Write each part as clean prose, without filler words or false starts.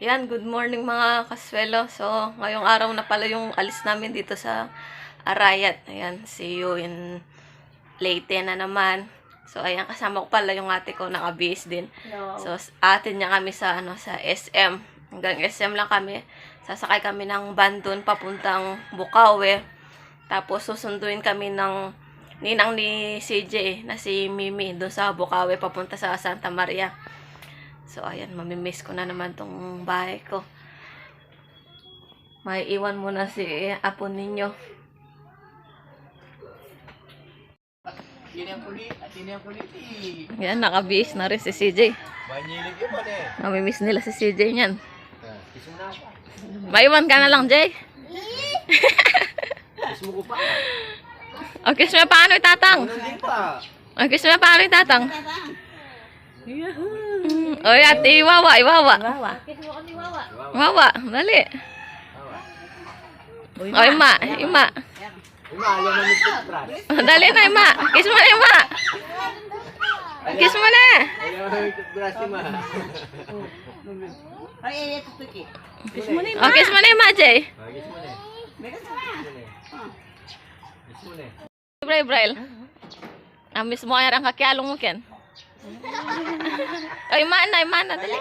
Yan, good morning mga kaswelo. So, ngayong araw na pala yung alis namin dito sa Arayat. Ayan, see you in Leyte na naman. So, ayan, kasama ko pala yung ate ko, naka-base din. No. So, atin niya kami sa, sa SM. Hanggang SM lang kami. Sasakay kami ng van doon papuntang Bukawi. Tapos, susunduin kami ng ninang ni CJ na si Mimi doon sa Bukawi papunta sa Santa Maria. So, ayan, mamimiss ko na naman tong bahay ko. May iwan muna si apo ninyo. Yan, nakabihis na rin si CJ. Mamimiss nila si CJ niyan. Maiwan ka na lang, Jay. Okay, so paano itatang? Okay, so paano itatang? Oy, ate, iwawa. Iwawa, dali. Oy, ima. Dali na, ima. Kiss mo na, ima. Kiss mo na. Oh, kiss mo na, ima, Jay. Brail. Amis mo ay ang kakyalong mo, Ken. Ay, mana, dali.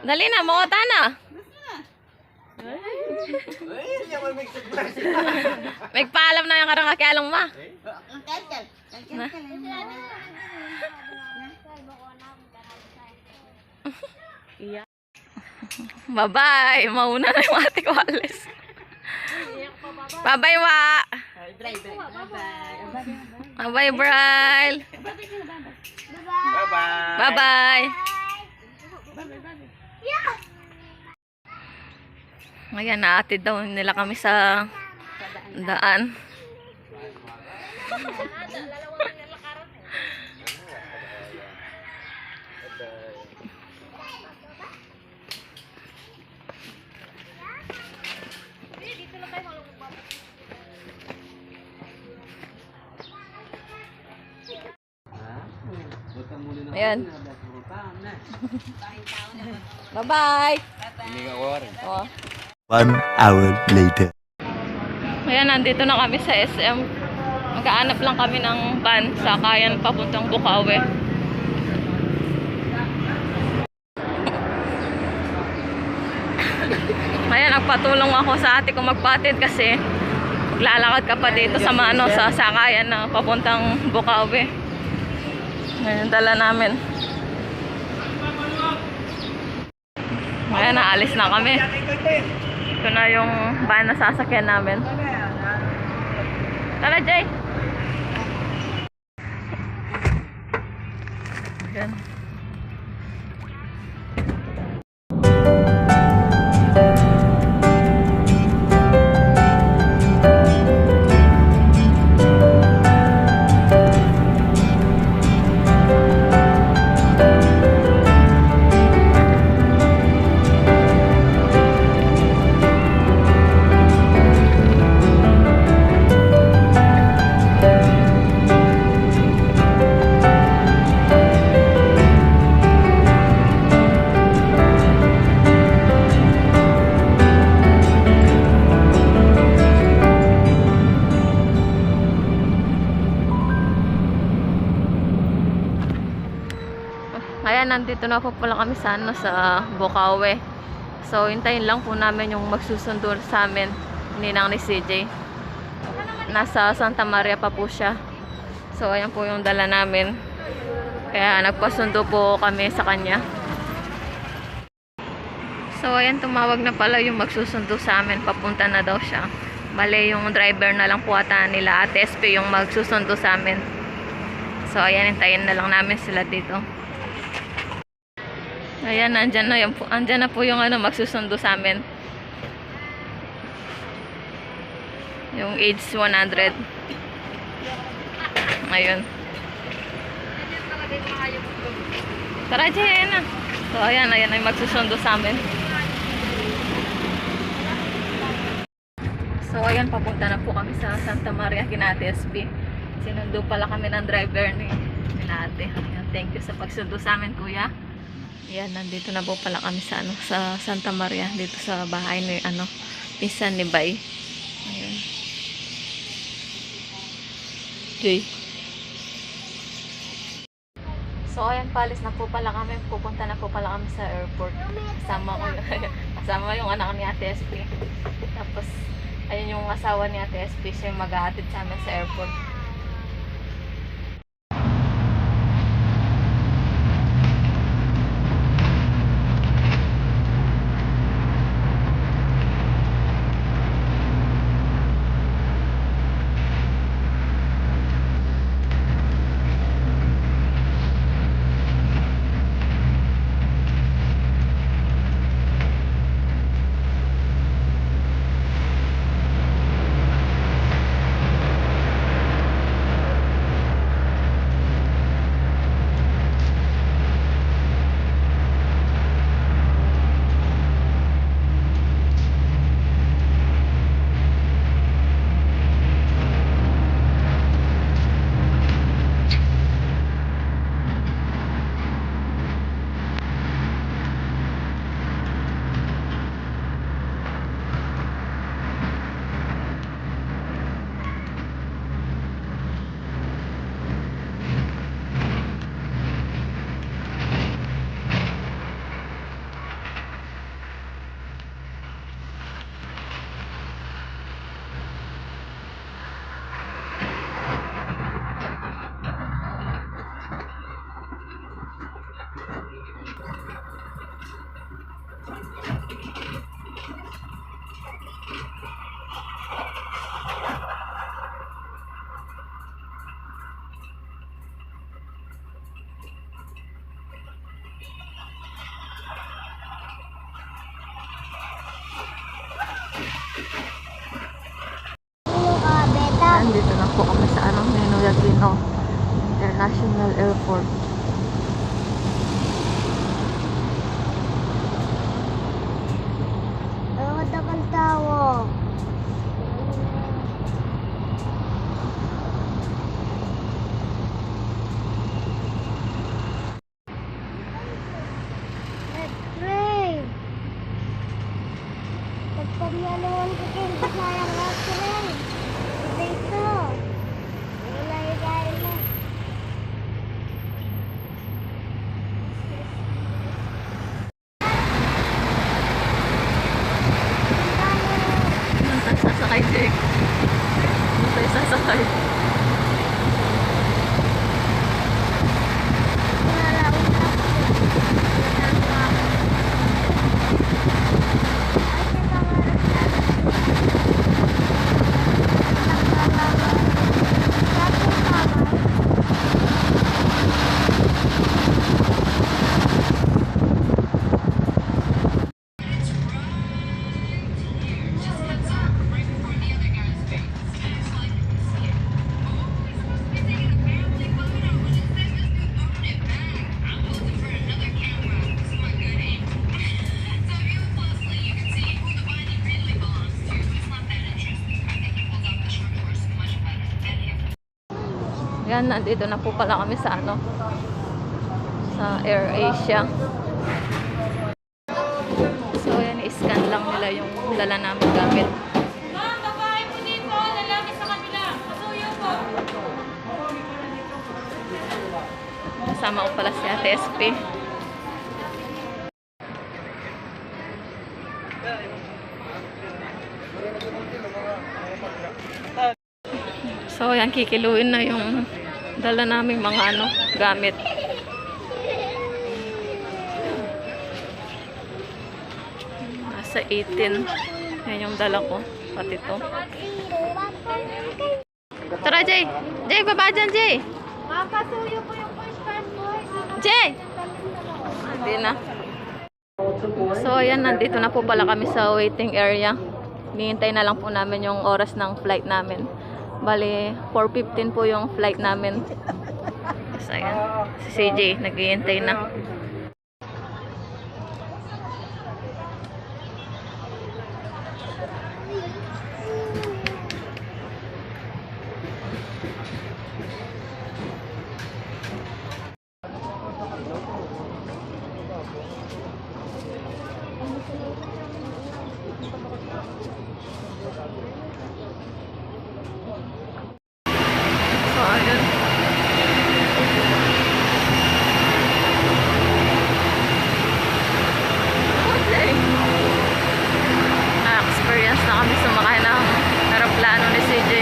Dali na, mawata na. Magpaalam na yung karang kakyalong ma. Bye-bye. Mauna na yung ate ko alis. Bye-bye, wa. Bye-bye, Brail. Bye-bye. Ayan, naatid daw nila kami sa daan. Ayan. Bye-bye. Oh. 1 hour later. Ayan, nandito na kami sa SM. Magkaanap lang kami ng van sa Kayan papuntang Bukawi. Ayan, nagpatulong ako sa ate ko magpatid kasi maglalakad ka pa dito sa sa Sakayan na papuntang Bukawi. Ayan, dala namin. Ayan, naalis na kami. Ito na yung van na sasakyan namin. Tara, Jay! Ayan. Ayan, nandito na po pala kami sa Bukawi. So, hintayin lang po namin yung magsusundo sa amin ninang ni CJ. Nasa Santa Maria pa po siya. So, ayan po yung dala namin. Kaya nagpasundo po kami sa kanya. So, ayan, tumawag na pala yung magsusundo sa amin. Papunta na daw siya. Bale, yung driver na lang po ata nila, Ate SP, yung magsusundo sa amin. So, ayan, hintayin na lang namin sila dito. Ayan, andyan na po yung magsusundo sa amin. Yung age 100. Ayun. Tara, Jen. So, ayan ay magsusundo sa amin. So, ayan, papunta na po kami sa Santa Maria kina Ate SP. Sinundo pala kami ng driver ni ate. Ayan, thank you sa pagsundo sa amin, kuya. Yan, nandito na po pala kami sa sa Santa Maria, dito sa bahay ni pinsan ni Bay. Ayun. Jay. So ayan, palis na po pala kami. Pupunta na po pala kami sa airport. Kasama ko kasama yung anak ni Ate SP. Tapos ayun yung asawa ni Ate SP, siya yung maghahatid sa amin sa airport. Nandito na po kami sa Ninoy Aquino International Airport. Ada kan tawo. Train. Pagpamyaluan ko din sayang na train. Dito. Wala gaya na. Sasakay, Jake. Ano tayo sasakay? Yan, nandito na po pala kami sa sa AirAsia. So, yan, i-scan lang nila yung dala namin gamit. Ma'am, babae po dito, lalaki sa kabila. Pasuyo po. Kasama ko pala si Ate SP. So, yan, kikiluin na yung dala naming mga gamit. Nasa 18. Yan yung dala ko. Pati to. Tara, Jay! Jay, baba dyan, Jay! Pasuyo po yung push cart boy. Jay! Hindi na. So, ayan, nandito na po pala kami sa waiting area. Hinihintay na lang po namin yung oras ng flight namin. Bali, 4:15 po yung flight namin. So, ayan. Si CJ, naghihintay na. So, ayun. Okay. Na-experience na kami sumakay ng aeroplano ni CJ.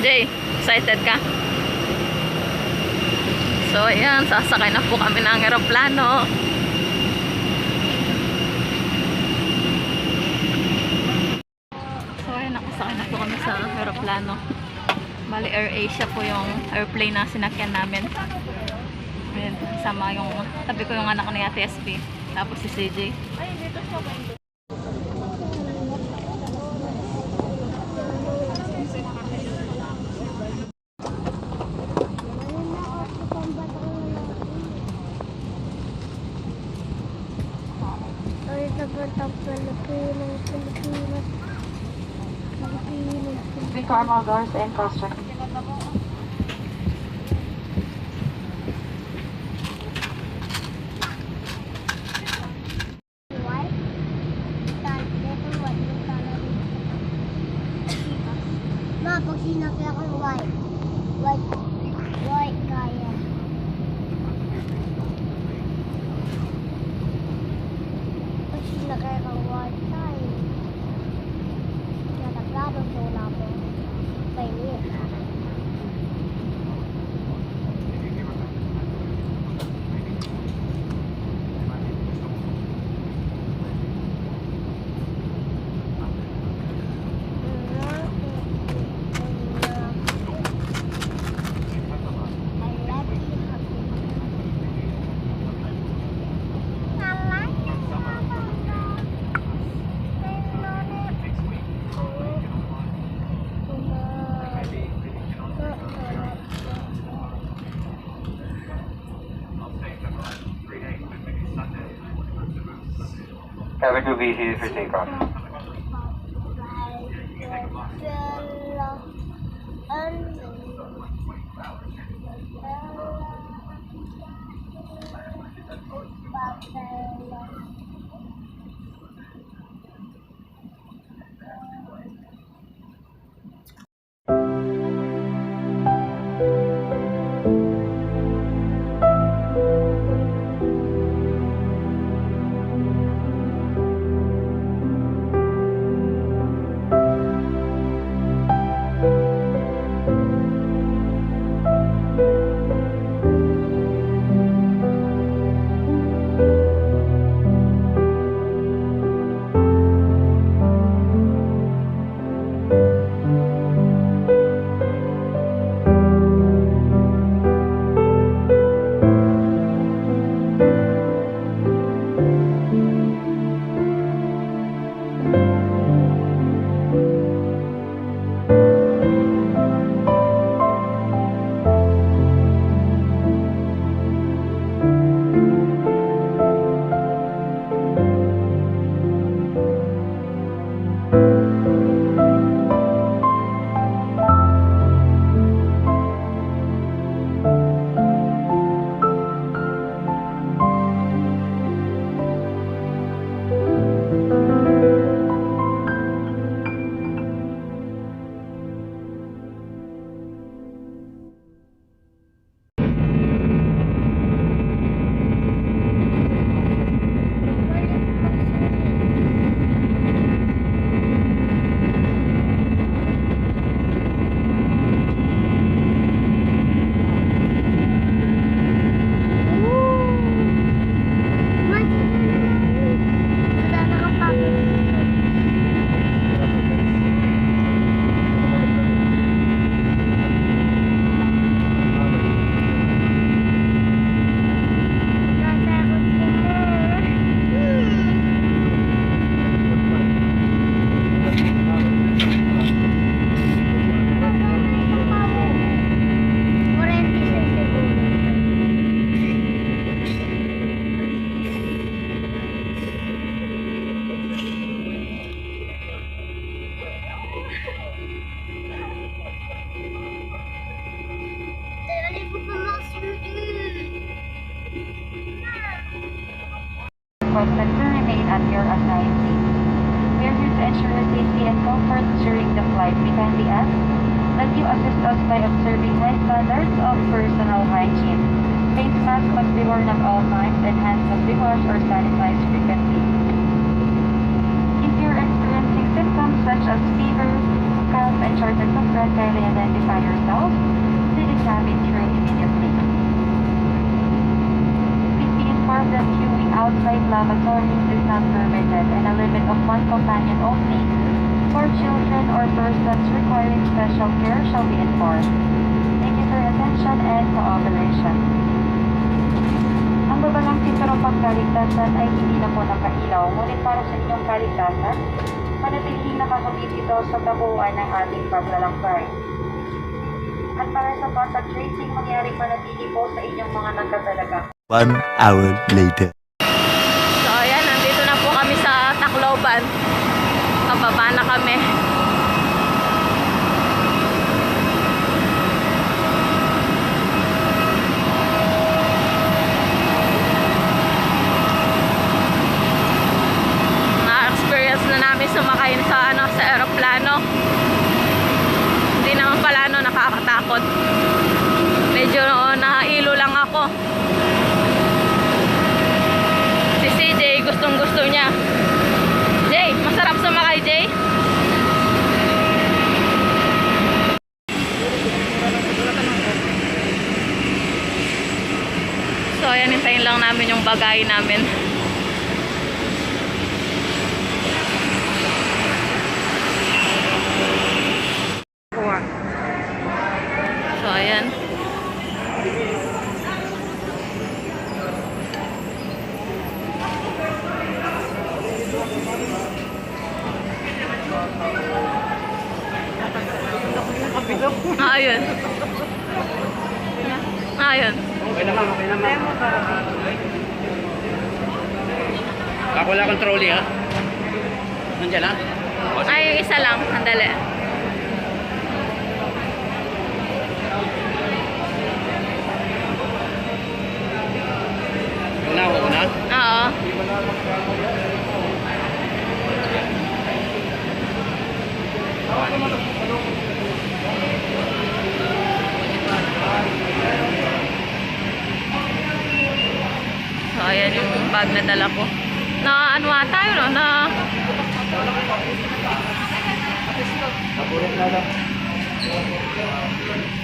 Jay, excited ka? So, ayan, sasakay na po kami ng aeroplano. So, ayan, nakasakay na po kami sa aeroplano. Bali, Air Asia po yung airplane na sinakyan namin. Ayan, sama yung, tabi ko yung anak ni Ate SB. Tapos si CJ. Ay, nagpunta Pilipinas, Pilipinas. Pilipinas. Three caramel doors and cross-check. White. Ito white yung color. Ma, pag sinakay akong white. White kaya. Pag sinakay akong white kaya. Nataplado sa wala po. Pwede. Cabin to be seated for takeoff. requested to remain at your assigned seat. We are here to ensure your safety and comfort during the flight. We kindly ask that you assist us by observing high standards of personal hygiene. Face masks must be worn at all times and hands must be washed or sanitized frequently. If you're experiencing symptoms such as fever, cough, and shortness of breath, kindly identify yourself to the cabin crew immediately. Please be informed that queuing outside lavatories is not permitted and a limit of one companion only for children or persons requiring special care shall be enforced. Thank you for your attention and cooperation. Ang babalang sinturong pagkaligtasan ay hindi na po nakailaw, ngunit para sa inyong kaligtasan, manatiling nakakabit ito sa tabuan ng ating paglalakbay. At para sa contact tracing, mangyari panatili po sa inyong mga nagkatalaga. 1 hour later. So, ayan, nandito na po kami sa Tacloban. Pababa na kami. Na-experience na namin sumakay sa sa aeroplano. Hindi naman pala nakakatakot. Medyo nahilo lang ako. Si CJ gustong gusto niya. Jay, masarap sumakay, Jay. So, ayan, hintayin lang namin yung bagay namin. So, ayan. Ayun. Ayun. Okay naman, okay naman. Ako wala kang trolley ha? Nandiyan ha? Ay, yung isa lang. Sandali. Una, una? Oo. So, ayan yung bag na dala ko. Na ano tayo, no? Na...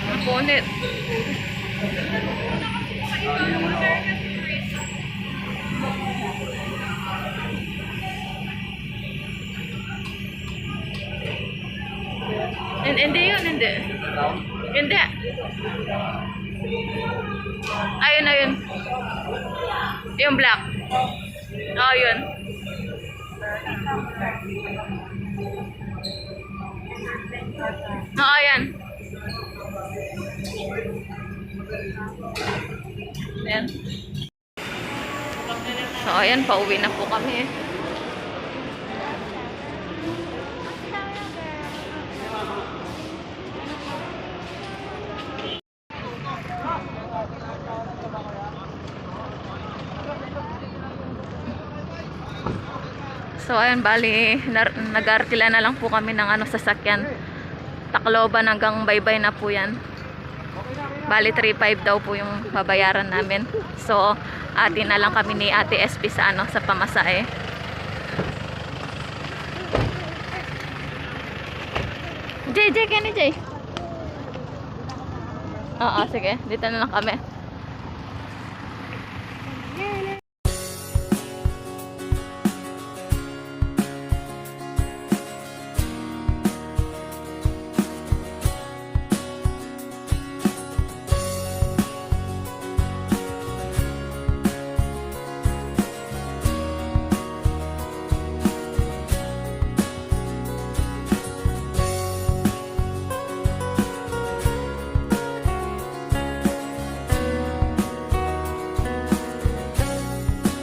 Napunit. Hindi yun, hindi. Hindi. Ayun, ayun. Yung black. Oh, yun. Oo, ayan. Ayan. So, ayan, pauwi na po kami. So, ayan, bali, nag-artila na lang po kami ng sasakyan. Tacloban hanggang Baybay na po yan. Bali, 3.5 daw po yung babayaran namin. So, atin na lang kami ni Ate SP sa sa pamasahe. Jay, kani Jay? Oo, sige. Dito na lang kami.